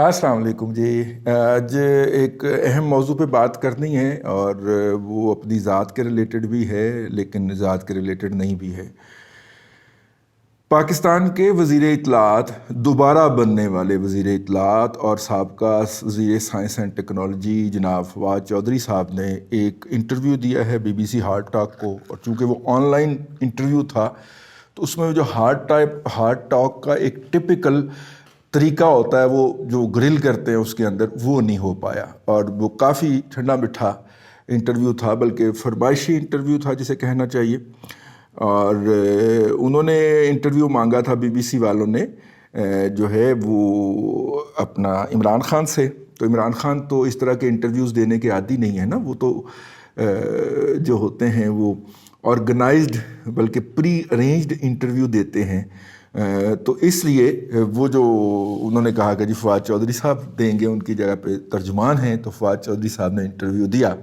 السلام علیکم جی. آج ایک اہم موضوع پہ بات کرنی ہے اور وہ اپنی ذات کے ریلیٹڈ بھی ہے لیکن ذات کے ریلیٹڈ نہیں بھی ہے. پاکستان کے وزیر اطلاعات، دوبارہ بننے والے وزیر اطلاعات اور سابقہ وزیر سائنس اینڈ ٹیکنالوجی جناب فواد چودھری صاحب نے ایک انٹرویو دیا ہے BBC ہارٹ ٹاک کو، اور چونکہ وہ آن لائن انٹرویو تھا تو اس میں جو ہارٹ ٹاک کا ایک ٹپیکل طریقہ ہوتا ہے، وہ جو گرل کرتے ہیں اس کے اندر، وہ نہیں ہو پایا. اور وہ کافی ٹھنڈا میٹھا انٹرویو تھا، بلکہ فرمائشی انٹرویو تھا جسے کہنا چاہیے. اور انہوں نے انٹرویو مانگا تھا BBC والوں نے جو ہے وہ اپنا عمران خان سے. تو عمران خان تو اس طرح کے انٹرویوز دینے کے عادی نہیں ہے نا، وہ تو جو ہوتے ہیں وہ آرگنائزڈ بلکہ پری ارینجڈ انٹرویو دیتے ہیں. تو اس لیے وہ جو انہوں نے کہا کہ جی فواد چودھری صاحب دیں گے، ان کی جگہ پہ ترجمان ہیں، تو فواد چودھری صاحب نے انٹرویو دیا.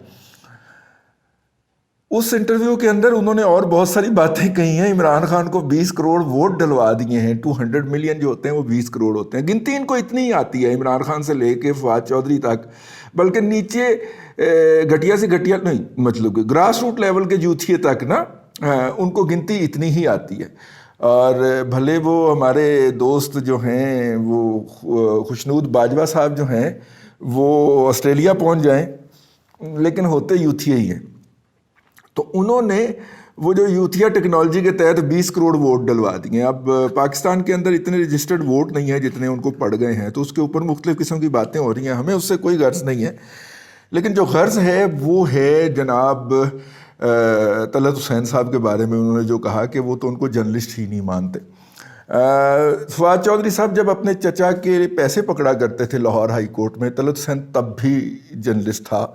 اس انٹرویو کے اندر انہوں نے اور بہت ساری باتیں کہی ہیں. عمران خان کو 20 کروڑ ووٹ ڈلوا دیے ہیں. 200 ملین جو ہوتے ہیں وہ 20 کروڑ ہوتے ہیں. گنتی ان کو اتنی ہی آتی ہے عمران خان سے لے کے فواد چودھری تک، بلکہ نیچے گھٹیا سے گھٹیا نہیں، مطلب کہ گراس روٹ لیول کے جوتھیے تک نا، ان کو گنتی اتنی ہی آتی ہے. اور بھلے وہ ہمارے دوست جو ہیں وہ خوشنود باجوہ صاحب جو ہیں وہ آسٹریلیا پہنچ جائیں، لیکن ہوتے یوتھیا ہی ہیں. تو انہوں نے وہ جو یوتھیا ٹیکنالوجی کے تحت 20 کروڑ ووٹ ڈلوا دیے. اب پاکستان کے اندر اتنے رجسٹرڈ ووٹ نہیں ہیں جتنے ان کو پڑ گئے ہیں، تو اس کے اوپر مختلف قسم کی باتیں ہو رہی ہیں. ہمیں اس سے کوئی غرض نہیں ہے، لیکن جو غرض ہے وہ ہے جناب طلعت حسین صاحب کے بارے میں. انہوں نے جو کہا کہ وہ تو ان کو جرنلسٹ ہی نہیں مانتے. فواد چودھری صاحب جب اپنے چچا کے پیسے پکڑا کرتے تھے لاہور ہائی کورٹ میں، طلعت حسین تب بھی جرنلسٹ تھا.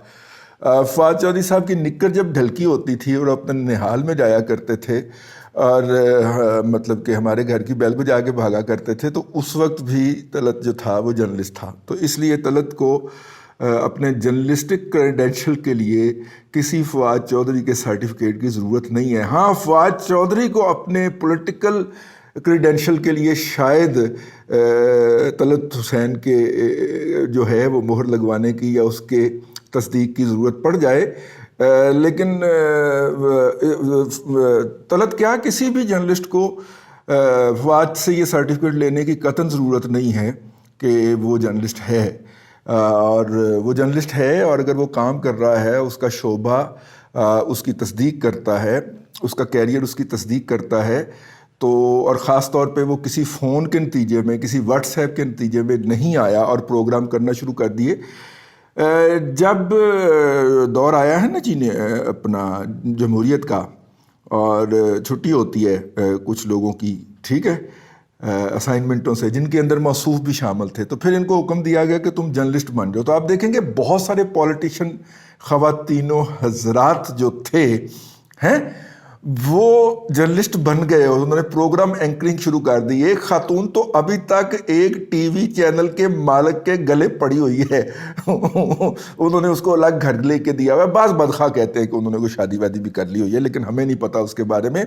فواد چودھری صاحب کی نکر جب ڈھلکی ہوتی تھی اور اپنے نہال میں جایا کرتے تھے اور مطلب کہ ہمارے گھر کی بیل بجا کے بھاگا کرتے تھے، تو اس وقت بھی طلعت جو تھا وہ جرنلسٹ تھا. تو اس لیے طلعت کو اپنے جرنلسٹک کریڈینشل کے لیے کسی فواد چودھری کے سرٹیفکیٹ کی ضرورت نہیں ہے. ہاں، فواد چودھری کو اپنے پولیٹیکل کریڈینشل کے لیے شاید طلعت حسین کے جو ہے وہ مہر لگوانے کی یا اس کے تصدیق کی ضرورت پڑ جائے، لیکن طلعت کیا کسی بھی جرنلسٹ کو فواد سے یہ سرٹیفکیٹ لینے کی قطعاً ضرورت نہیں ہے کہ وہ جرنلسٹ ہے. اور وہ جرنلسٹ ہے، اور اگر وہ کام کر رہا ہے، اس کا شعبہ اس کی تصدیق کرتا ہے، اس کا کیریئر اس کی تصدیق کرتا ہے، تو اور خاص طور پہ وہ کسی فون کے نتیجے میں، کسی واٹس ایپ کے نتیجے میں نہیں آیا اور پروگرام کرنا شروع کر دیے. جب دور آیا ہے نا جی اپنا جمہوریت کا، اور چھٹی ہوتی ہے کچھ لوگوں کی، ٹھیک ہے، اسائنمنٹوں سے، جن کے اندر موصوف بھی شامل تھے، تو پھر ان کو حکم دیا گیا کہ تم جرنلسٹ بن جاؤ. تو آپ دیکھیں گے بہت سارے پولیٹیشین خواتین و حضرات جو تھے ہیں وہ جرنلسٹ بن گئے، اور انہوں نے پروگرام اینکرنگ شروع کر دی. ایک خاتون تو ابھی تک ایک ٹی وی چینل کے مالک کے گلے پڑی ہوئی ہے. انہوں نے اس کو الگ گھر لے کے دیا ہوا ہے. بعض بدخواہ کہتے ہیں کہ انہوں نے کوئی شادی وادی بھی کر لی ہوئی ہے، لیکن ہمیں نہیں پتہ اس کے بارے میں.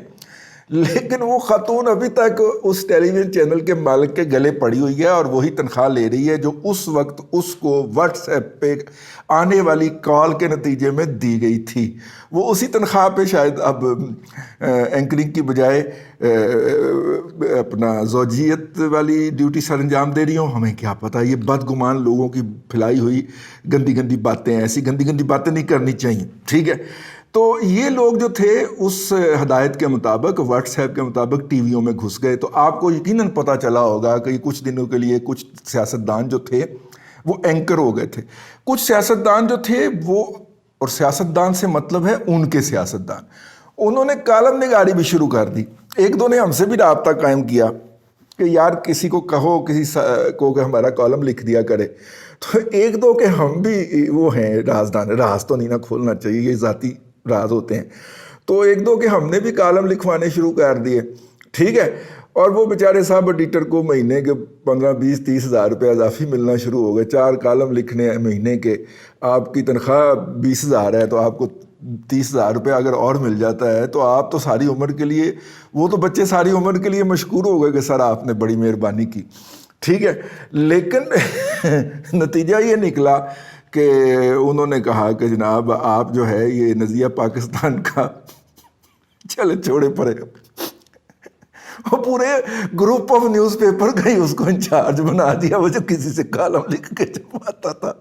لیکن وہ خاتون ابھی تک اس ٹیلی ویژن چینل کے مالک کے گلے پڑی ہوئی ہے، اور وہی تنخواہ لے رہی ہے جو اس وقت اس کو واٹس ایپ پہ آنے والی کال کے نتیجے میں دی گئی تھی. وہ اسی تنخواہ پہ شاید اب اینکرنگ کی بجائے اپنا زوجیت والی ڈیوٹی سر انجام دے رہی ہوں. ہمیں کیا پتہ. یہ بدگمان لوگوں کی پھیلائی ہوئی گندی گندی باتیں، ایسی گندی گندی باتیں نہیں کرنی چاہیے، ٹھیک ہے. تو یہ لوگ جو تھے اس ہدایت کے مطابق، واٹس ایپ کے مطابق ٹی ویوں میں گھس گئے. تو آپ کو یقیناً پتہ چلا ہوگا کہ کچھ دنوں کے لیے کچھ سیاستدان جو تھے وہ اینکر ہو گئے تھے. کچھ سیاستدان جو تھے وہ، اور سیاستدان سے مطلب ہے ان کے سیاستدان، انہوں نے کالم نگاری بھی شروع کر دی. ایک دو نے ہم سے بھی رابطہ قائم کیا کہ یار کسی کو کہو، کسی کو کہ ہمارا کالم لکھ دیا کرے. تو ایک دو کہ ہم بھی وہ ہیں رازدان، راز تو نہیں نہ کھولنا چاہیے، یہ ذاتی راز ہوتے ہیں. تو ایک دو کہ ہم نے بھی کالم لکھوانے شروع کر دیے، ٹھیک ہے. اور وہ بیچارے صاحب ایڈیٹر کو مہینے کے 15 20 30 ہزار روپے اضافی ملنا شروع ہو گئے. 4 کالم لکھنے مہینے کے، آپ کی تنخواہ 20,000 ہے، تو آپ کو 30,000 روپے اگر اور مل جاتا ہے تو آپ تو ساری عمر کے لیے، وہ تو بچے ساری عمر کے لیے مشکور ہو گئے کہ سر آپ نے بڑی مہربانی کی. ٹھیک ہے، لیکن نتیجہ یہ نکلا کہ انہوں نے کہا کہ جناب آپ جو ہے یہ نظریہ پاکستان کا چلے چھوڑے پڑے، وہ پورے گروپ آف نیوز پیپر کا ہی اس کو انچارج بنا دیا، وہ جو کسی سے کالم لکھ کے چھپاتا تھا۔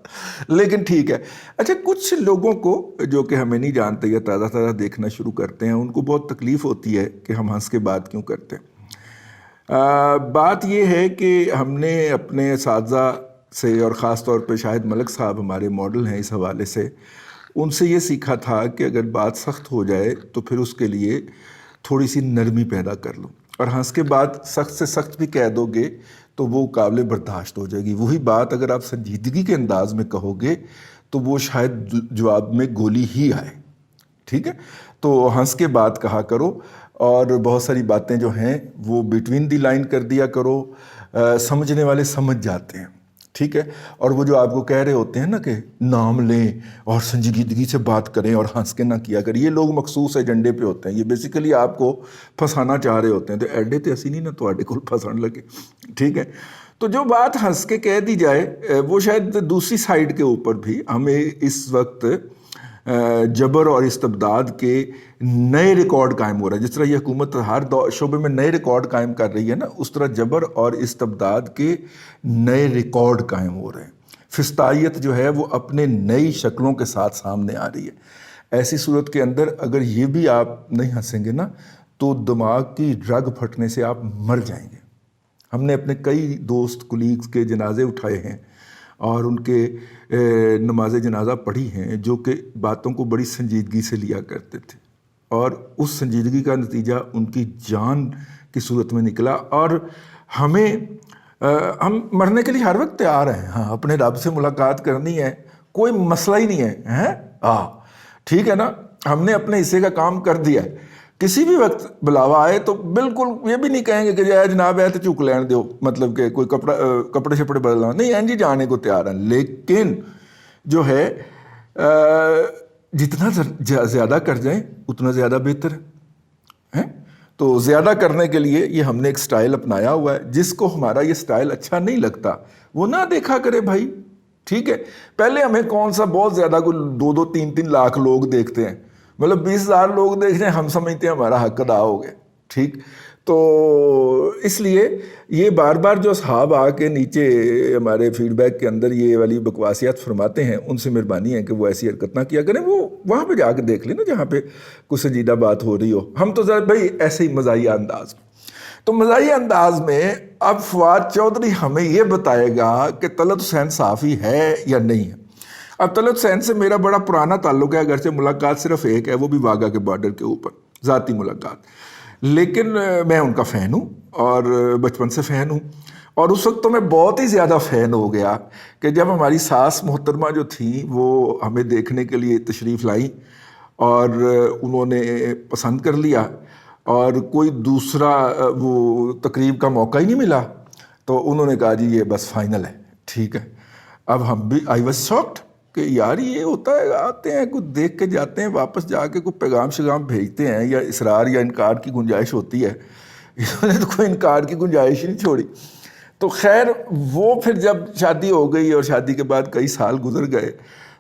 لیکن ٹھیک ہے، اچھا کچھ لوگوں کو جو کہ ہمیں نہیں جانتے یا تازہ تازہ دیکھنا شروع کرتے ہیں، ان کو بہت تکلیف ہوتی ہے کہ ہم ہنس کے بات کیوں کرتے ہیں۔ بات یہ ہے کہ ہم نے اپنے اساتذہ سے، اور خاص طور پہ شاہد ملک صاحب ہمارے ماڈل ہیں اس حوالے سے، ان سے یہ سیکھا تھا کہ اگر بات سخت ہو جائے تو پھر اس کے لیے تھوڑی سی نرمی پیدا کر لو، اور ہنس کے بعد سخت سے سخت بھی کہہ دو گے تو وہ قابل برداشت ہو جائے گی۔ وہی بات اگر آپ سنجیدگی کے انداز میں کہو گے تو وہ شاید جواب میں گولی ہی آئے، ٹھیک ہے؟ تو ہنس کے بات کہا کرو، اور بہت ساری باتیں جو ہیں وہ بٹوین دی لائن کر دیا کرو، سمجھنے والے سمجھ جاتے ہیں، ٹھیک ہے؟ اور وہ جو آپ کو کہہ رہے ہوتے ہیں نا کہ نام لیں اور سنجیدگی سے بات کریں اور ہنس کے نہ کیا کریں، یہ لوگ مخصوص ایجنڈے پہ ہوتے ہیں، یہ بیسیکلی آپ کو پھنسانا چاہ رہے ہوتے ہیں، تو ایڈے تے اسی نہیں نا تو کو پھنسان لگے، ٹھیک ہے؟ تو جو بات ہنس کے کہہ دی جائے وہ شاید دوسری سائڈ کے اوپر بھی ہمیں اس وقت جبر اور استبداد کے نئے ریکارڈ قائم ہو رہا ہے۔ جس طرح یہ حکومت ہر شعبے میں نئے ریکارڈ قائم کر رہی ہے نا، اس طرح جبر اور استبداد کے نئے ریکارڈ قائم ہو رہے ہیں۔ فسطائیت جو ہے وہ اپنے نئی شکلوں کے ساتھ سامنے آ رہی ہے۔ ایسی صورت کے اندر اگر یہ بھی آپ نہیں ہنسیں گے نا تو دماغ کی رگ پھٹنے سے آپ مر جائیں گے۔ ہم نے اپنے کئی دوست کولیگز کے جنازے اٹھائے ہیں اور ان کے نماز جنازہ پڑھی ہیں، جو کہ باتوں کو بڑی سنجیدگی سے لیا کرتے تھے، اور اس سنجیدگی کا نتیجہ ان کی جان کی صورت میں نکلا۔ اور ہم مرنے کے لیے ہر وقت تیار ہیں، ہاں اپنے رب سے ملاقات کرنی ہے، کوئی مسئلہ ہی نہیں ہے، ٹھیک ہے نا؟ ہم نے اپنے حصے کا کام کر دیا ہے۔ کسی بھی وقت بلاوا آئے تو بالکل یہ بھی نہیں کہیں گے کہ جناب ہے تو چک لین دو، مطلب کہ کوئی کپڑے شپڑے بدلنا نہیں، ہیں جی جانے کو تیار ہیں۔ لیکن جو ہے جتنا زیادہ کر جائیں اتنا زیادہ بہتر ہے۔ تو زیادہ کرنے کے لیے یہ ہم نے ایک سٹائل اپنایا ہوا ہے، جس کو ہمارا یہ سٹائل اچھا نہیں لگتا وہ نہ دیکھا کرے بھائی، ٹھیک ہے؟ پہلے ہمیں کون سا بہت زیادہ کوئی 2-3 لاکھ لوگ دیکھتے ہیں، مطلب 20,000 لوگ دیکھ رہے ہیں، ہم سمجھتے ہیں ہمارا حق ادا ہو گیا، ٹھیک؟ تو اس لیے یہ بار بار جو اصحاب آ کے نیچے ہمارے فیڈ بیک کے اندر یہ والی بکواسیات فرماتے ہیں، ان سے مہربانی ہے کہ وہ ایسی حرکت نہ کیا کریں، وہ وہاں پہ جا کے دیکھ لیں نا جہاں پہ کوئی سنجیدہ بات ہو رہی ہو۔ ہم تو ذرا بھائی ایسے ہی مزاحیہ انداز میں، تو مزاحیہ انداز میں اب فواد چودھری ہمیں یہ بتائے گا کہ طلعت حسین صحافی ہے یا نہیں ہے۔ اب طلعت حسین سے میرا بڑا پرانا تعلق ہے، اگرچہ ملاقات صرف ایک ہے، وہ بھی واگا کے بارڈر کے اوپر، ذاتی ملاقات، لیکن میں ان کا فین ہوں اور بچپن سے فین ہوں۔ اور اس وقت تو میں بہت ہی زیادہ فین ہو گیا کہ جب ہماری ساس محترمہ جو تھیں وہ ہمیں دیکھنے کے لیے تشریف لائیں اور انہوں نے پسند کر لیا، اور کوئی دوسرا وہ تقریب کا موقع ہی نہیں ملا، تو انہوں نے کہا جی یہ بس فائنل ہے، ٹھیک ہے۔ اب ہم بھی آئی واز شاکڈ کہ یار یہ ہوتا ہے، آتے ہیں کچھ دیکھ کے جاتے ہیں، واپس جا کے کوئی پیغام شغام بھیجتے ہیں، یا اصرار یا انکار کی گنجائش ہوتی ہے، انہوں نے تو کوئی انکار کی گنجائش ہی نہیں چھوڑی۔ تو خیر وہ پھر جب شادی ہو گئی اور شادی کے بعد کئی سال گزر گئے،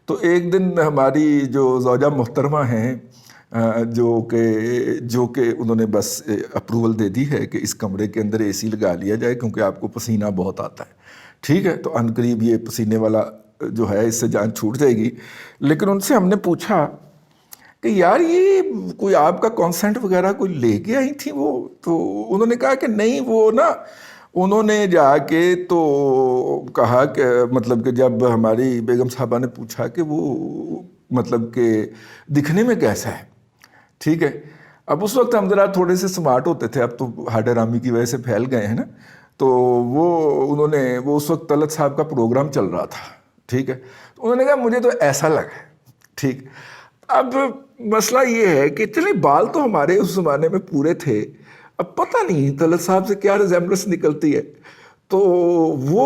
تو ایک دن ہماری جو زوجہ محترمہ ہیں جو کہ انہوں نے بس اپروول دے دی ہے کہ اس کمرے کے اندر اے سی لگا لیا جائے کیونکہ آپ کو پسینہ بہت آتا ہے، ٹھیک ہے؟ تو عنقریب یہ پسینے والا جو ہے اس سے جان چھوٹ جائے گی۔ لیکن ان سے ہم نے پوچھا کہ یار یہ کوئی آپ کا کانسنٹ وغیرہ کوئی لے کے آئی تھی وہ؟ تو انہوں نے کہا کہ نہیں، وہ نا انہوں نے جا کے تو کہا کہ مطلب کہ جب ہماری بیگم صاحبہ نے پوچھا کہ وہ مطلب کہ دکھنے میں کیسا ہے، ٹھیک ہے؟ اب اس وقت ہم ذرا تھوڑے سے سمارٹ ہوتے تھے، اب تو ہارڈ رامی کی وجہ سے پھیل گئے ہیں نا، تو وہ اس وقت طلعت صاحب کا پروگرام چل رہا تھا، ٹھیک ہے؟ تو انہوں نے کہا مجھے تو ایسا لگا، ٹھیک۔ اب مسئلہ یہ ہے کہ چلیں بال تو ہمارے اس زمانے میں پورے تھے، اب پتہ نہیں طلعت صاحب سے کیا ریزیمبلنس نکلتی ہے، تو وہ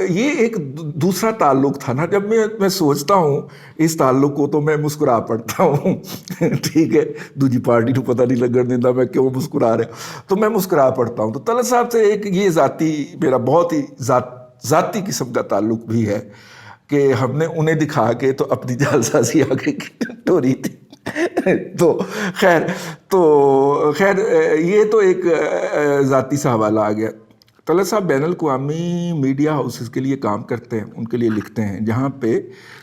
یہ ایک دوسرا تعلق تھا نا. جب میں سوچتا ہوں اس تعلق کو تو میں مسکرا پڑتا ہوں. ٹھیک ہے, دوجی پارٹی کو پتہ نہیں لگن دیتا میں کیوں مسکرا رہا ہوں, تو میں مسکرا پڑتا ہوں. تو طلعت صاحب سے ایک یہ ذاتی میرا بہت ہی ذاتی قسم کا تعلق بھی ہے کہ ہم نے انہیں دکھا کے تو اپنی جعل سازی آگے ٹوری تھی. تو خیر یہ تو ایک ذاتی سا حوالہ آ گیا. طلعت صاحب بین الاقوامی میڈیا ہاؤسز کے لیے کام کرتے ہیں, ان کے لیے لکھتے ہیں, جہاں پہ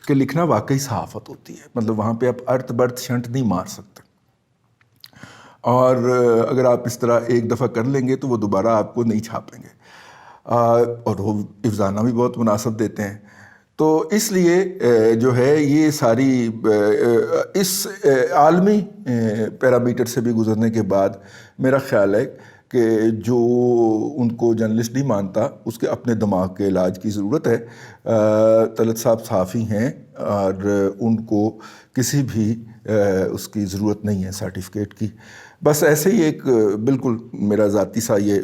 کہ لکھنا واقعی صحافت ہوتی ہے. مطلب وہاں پہ آپ ارتھ برتھ شنٹ نہیں مار سکتے, اور اگر آپ اس طرح ایک دفعہ کر لیں گے تو وہ دوبارہ آپ کو نہیں چھاپیں گے, اور وہ افزانہ بھی بہت مناسب دیتے ہیں. تو اس لیے جو ہے یہ ساری اس عالمی پیرامیٹر سے بھی گزرنے کے بعد میرا خیال ہے کہ جو ان کو جرنلسٹ نہیں مانتا اس کے اپنے دماغ کے علاج کی ضرورت ہے. طلعت صاحب صحافی ہیں اور ان کو کسی بھی اس کی ضرورت نہیں ہے سرٹیفکیٹ کی. بس ایسے ہی ایک بالکل میرا ذاتی سا یہ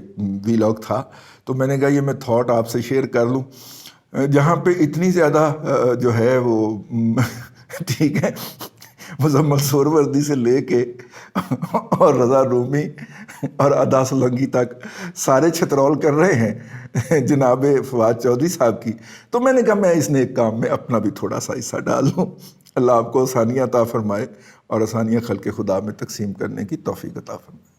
ویلاگ تھا, تو میں نے کہا یہ میں تھاٹ آپ سے شیئر کر لوں, جہاں پہ اتنی زیادہ جو ہے وہ ٹھیک ہے مزمل سہروردی سے لے کے اور رضا رومی اور ادا سولنگی تک سارے چھترول کر رہے ہیں جناب فواد چودھری صاحب کی. تو میں نے کہا میں اس نیک کام میں اپنا بھی تھوڑا سا حصہ ڈال لوں. اللہ آپ کو آسانیاں عطا فرمائے اور آسانیاں خلق خدا میں تقسیم کرنے کی توفیق عطا فرمائے.